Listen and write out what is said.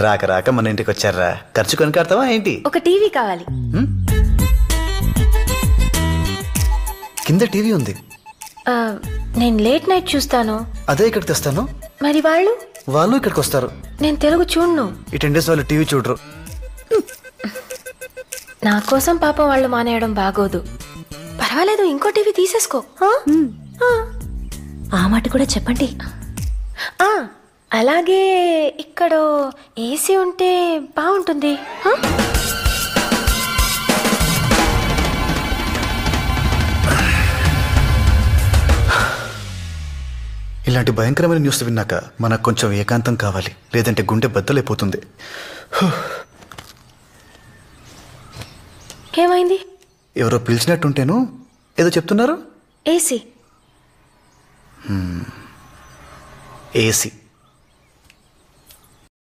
రాక రాక మన ఇంటికి వచ్చారా, ఖర్చు కొనుకాడతావా ఏంటి? ఒక టీవీ కావాలి. కింద టీవీ ఉంది. నేను లేట్ నైట్ చూస్తాను. అదే ఇక్కడికి తెస్తాను. మరి వాళ్ళు ఇక్కడికి వస్తారు. నేను తెలుగు చూడను. ఈ 10 days వాళ్ళు టీవీ చూడరు. నా కోసం పాపం వాళ్ళు మానేయడం బాగోదు. పర్వాలేదు, ఇంకో టీవీ తీసేసుకో. ఆ మాట కూడా చెప్పండి. అలాగే ఇక్కడ ఏసీ ఉంటే బాగుంటుంది. ఇలాంటి భయంకరమైన న్యూస్ విన్నాక మనకు కొంచెం ఏకాంతం కావాలి, లేదంటే గుండె బద్దలైపోతుంది. ఏమైంది? ఎవరో పిలిచినట్టుంటేను. ఏదో చెప్తున్నారు. ఏసీ. ఏసీ